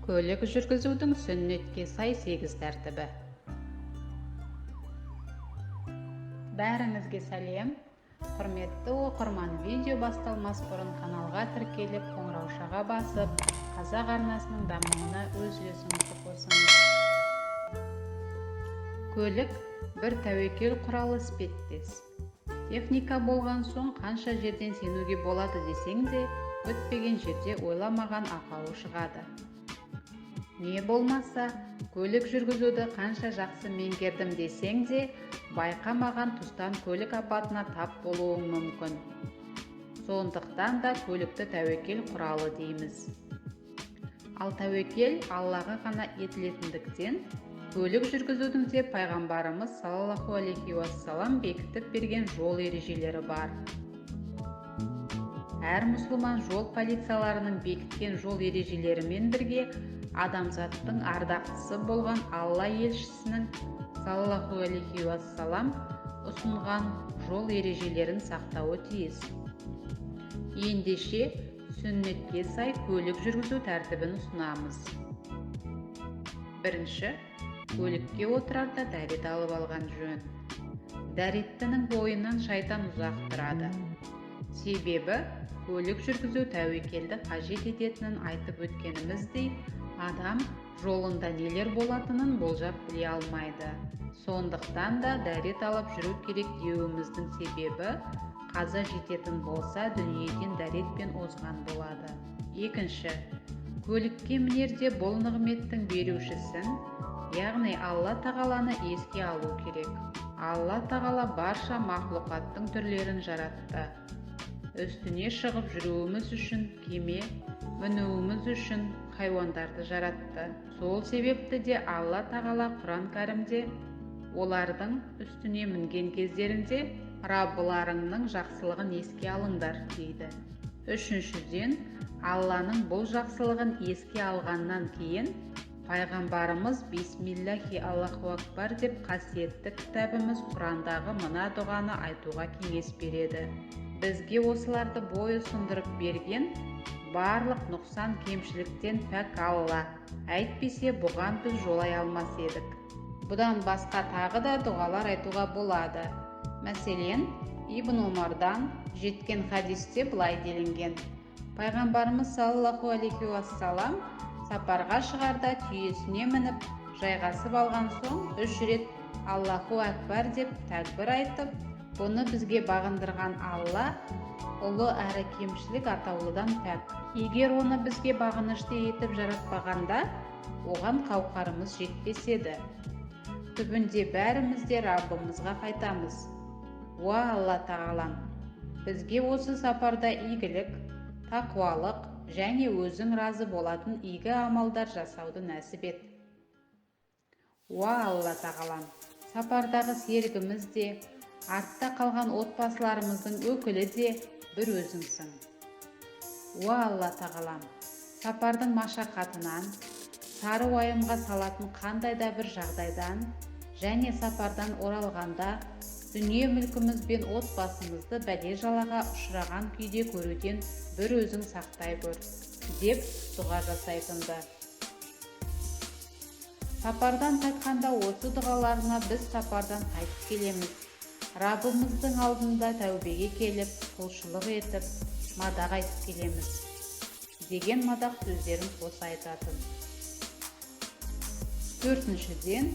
Көлік жүргізудің сүннетке сай 8 тәртібі. Бәріңізге сәлем. Құрметті оқырман, видео басталмас бұрын каналға тіркеліп, қоңыраушаға басып, қазақ арнасының дамуына өз үлесіңізді қосыңыз. Көлік бір тәуекел құралы іспеттес. Техника болған соң қанша жерден сенуге болады десең де, күтпеген жерде ойламаған ақауы шығады. Не болмаса, көлік жүргізуді қанша жақсы меңгердім десең де, байқамаған тұстан көлік апатына тап болуың мүмкін. Сондықтан да көлікті тәуекел құралы дейміз. Ал тәуекел Аллаға ғана етілетіндіктен, көлік жүргізудің де пайғамбарымыз саллаллаху алейхи уассалам бекітіп берген жол ережелері бар. Әр мұсылман жол полицияларының бекіткен жол ережелерімен бірге адамзаттың ардақтысы болған Алла елшісінің саллаллаху алейхи уассалам ұсынған жол ережелерін сақтауы тиіс. Ендеше сүннетке сай көлік жүргізу тәртібін ұсынамыз. Бірінші, көлікке отырарда дәрет алып алған жөн. Дәреттінің бойынан шайтан ұзақ тұрады. Себебі көлік жүргізу тәуекелді қажет ететінін айтып өткеніміздей, адам жолында нелер болатынын болжап біле алмайды. Сондықтан да дәрет алып жүру керек деуіміздің себебі, қаза жететін болса дүниеден дәретпен озған болады. Екінші, көлікке мінерде бұл нығметтің берушісін, яғни Алла тағаланы еске алу керек. Алла тағала барша мақлұқаттың түрлерін жаратты. Үстіне шығып жүруіміз үшін кеме, мінуіміз үшін хайуандарды жаратты. Сол себепті де Алла тағала Құран кәрімде олардың үстіне мінген кездерінде Раббыларыңның жақсылығын еске алыңдар дейді. Үшіншіден, Алланың бұл жақсылығын еске алғаннан кейін пайғамбарымыз бисмиллахи Аллаху акбар деп қасиетті кітабымыз Құрандағы мына дұғаны айтуға кеңес береді. Бізге осыларды бой ұсындырып берген барлық нұқсан кемшіліктен пәк Алла. Әйтпесе бұған біз жолай алмас едік. Бұдан басқа тағы да дұғалар айтуға болады. Мәселен, Ибн Омардан жеткен хадисте былай делінген: пайғамбарымыз саллаллаху алейхи уассалам сапарға шығарда түйесіне мініп, жайғасып алған соң 3 рет Аллаху акбар деп тәкбір айтып, бұны бізге бағындырған Алла ұлы әрі кемшілік атаулыдан пәк. Егер оны бізге бағынышты етіп жаратпағанда, оған қауқарымыз жетпес еді. Түбінде бәріміз де Раббымызға қайтамыз. Уа Алла тағалам, бізге осы сапарда игілік, тақуалық және өзің разы болатын игі амалдар жасауды нәсіп ет. Уа Алла тағалам, сапардағы серігіміз де, артта қалған отбасыларымыздың өкілі де бір өзіңсің. Уа Алла тағалам, сапардың машақатынан, сары уайымға салатын қандай да бір жағдайдан және сапардан оралғанда дүние мүлкіміз бен отбасымызды бәле-жалаға ұшыраған күйде көруден бір өзің сақтай көр, деп дұға жасайтынды. Сапардан қайтқанда осы дұғаларына біз сапардан қайтып келеміз. Раббымыздың алдында тәубеге келіп, құлшылық етіп, мадақ айтып келеміз деген мадақ сөздерін қоса айтатын. Төртіншіден,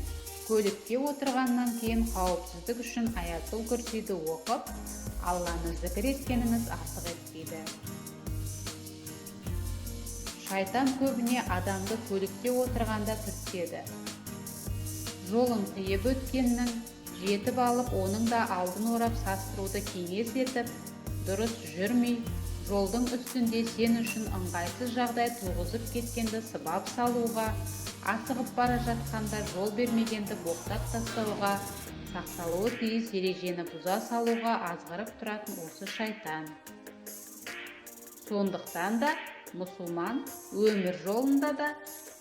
көлікке отырғаннан кейін қауіпсіздік үшін аятул күрсиді оқып, Алланы зікір еткеніңіз артық етпейді. Шайтан көбіне адамды көлікте отырғанда түртеді. Жолын қиып өткеннің жетіп алып, оның да алдын орап састыруды кеңес етіп, дұрыс жүрмей, жолдың үстінде сен үшін ыңғайсыз жағдай туғызып кеткенді сыбап салуға, асығып бара жатқанда жол бермегенді боқтап тастауға, сақталуы тиіс ережені бұза салуға азғырып тұратын осы шайтан. Сондықтан да мұсылман өмір жолында да,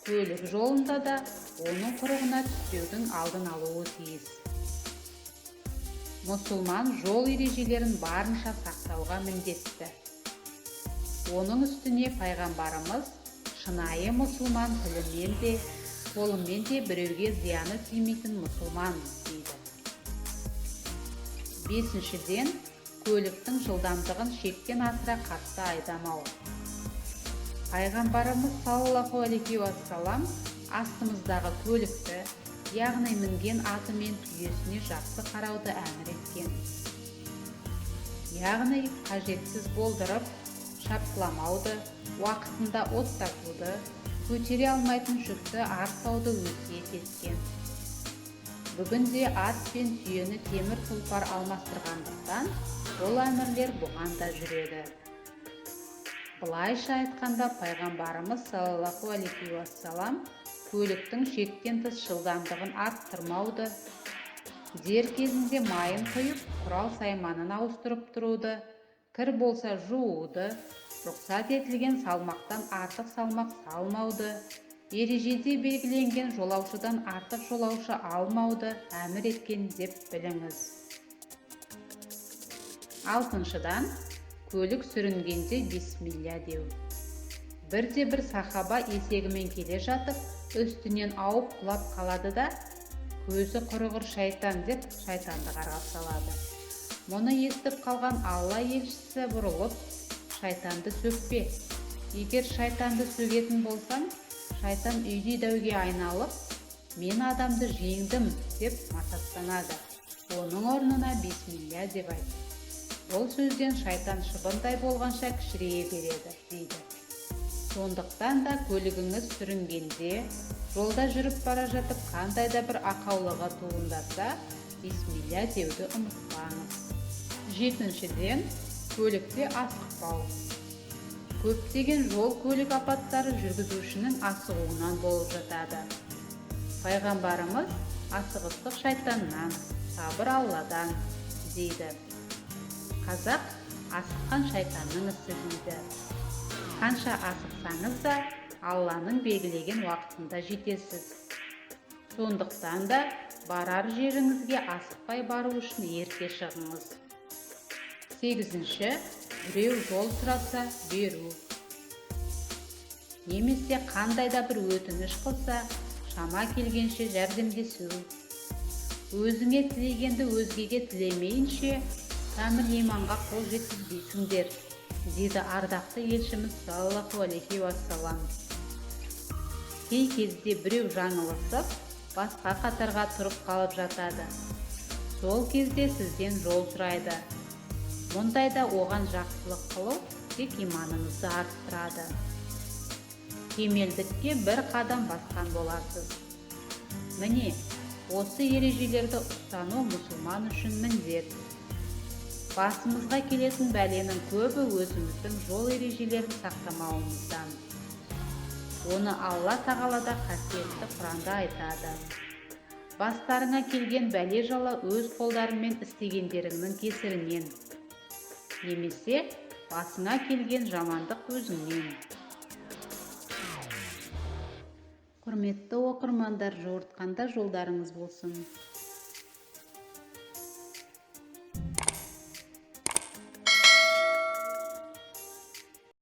көлік жолында да оның құрығына түспеудің алдын алуы тиіс. Мұсылман жол ережелерін барынша сақтауға міндетті. Оның үстіне пайғамбарымыз шынайы мұсылман тілімен де, қолымен де біреуге зияны тимейтін мұсылман дейді. Бесіншіден, көліктің жылдамдығын шектен асыра қатты айдамау. Пайғамбарымыз саллаллаху алейхи уассалам астымыздағы көлікті, яғни мінген аты мен түйесіне жақсы қарауды әмір еткен. Яғни қажетсіз болдырып, шапқыламауды, уақытында оттатуды, көтере алмайтын жүкті артпауды өсиет еткен. Бүгінде ат пен түйені темір тұлпар алмастырғандықтан, ол әмірлер бұған да жүреді. Былайша айтқанда, пайғамбарымыз саллаллаху алейхи уассалам көліктің шектен тыс жылдамдығын арттырмауды, дер кезінде майын құйып, құрал сайманын ауыстырып тұруды, кір болса жууды, рұқсат етілген салмақтан артық салмақ салмауды, ережеде белгіленген жолаушыдан артық жолаушы алмауды әмір еткен деп біліңіз. Алтыншыдан, көлік сүрінгенде бисмилля деу. Бірде-бір сахаба есегімен келе жатып, үстінен ауып құлап қалады да, көзі құрығыр шайтан деп шайтанды қарғап салады. Мұны естіп қалған Алла елшісі бұрылып, шайтанды сөкпе. Егер шайтанды сөгетін болсаң, шайтан үйдей дәуге айналып, мен адамды жеңдім деп масаттанады. Оның орнына бисмилля деп айт. Ол сөзден шайтан шыбындай болғанша кішірейе береді, дейді. Сондықтан да көлігіңіз сүрінгенде, жолда жүріп бара жатып қандай да бір ақаулығы туындаса, бисмилля деуді ұмытпаңыз. Жетіншіден, көлікте асықпау. Көптеген жол көлік апаттары жүргізушінің асығуынан болып жатады. Пайғамбарымыз асығыстық шайтаннан, сабыр Алладан дейді. Қазақ асыққан шайтанның ісі дейді. Қанша асықсаңыз да, Алланың белгілеген уақытында жетесіз. Сондықтан да барар жеріңізге асықпай бару үшін ерте шығыңыз. Сегізінші, біреу жол сұраса беру. Немесе қандай да бір өтініш қылса, шама келгенше жәрдемдесу. Өзіңе тілегенді өзгеге тілемейінше, кәміл иманға қол жеткізбейсіңдер, дейді ардақты елшіміз саллаллаху алейхи уассалам. Кей кезде біреу жаңылысып, басқа қатарға тұрып қалып жатады. Сол кезде сізден жол сұрайды. Мұндайда оған жақсылық қылу тек иманыңызды арттырады. Кемелдікке бір қадам басқан боласыз. Міне, осы ережелерді ұстану мұсылман үшін міндет. Басымызға келетін бәленің көбі өзіміздің жол ережелерін сақтамауымыздан. Оны Алла тағалада қасиетті Құранда айтады. Бастарыңа келген бәле жала өз қолдарыңмен істегендеріңнің кесірінен. Немесе басыңа келген жамандық өзіңнен. Құрметті оқырмандар, жортқанда жолдарыңыз болсын.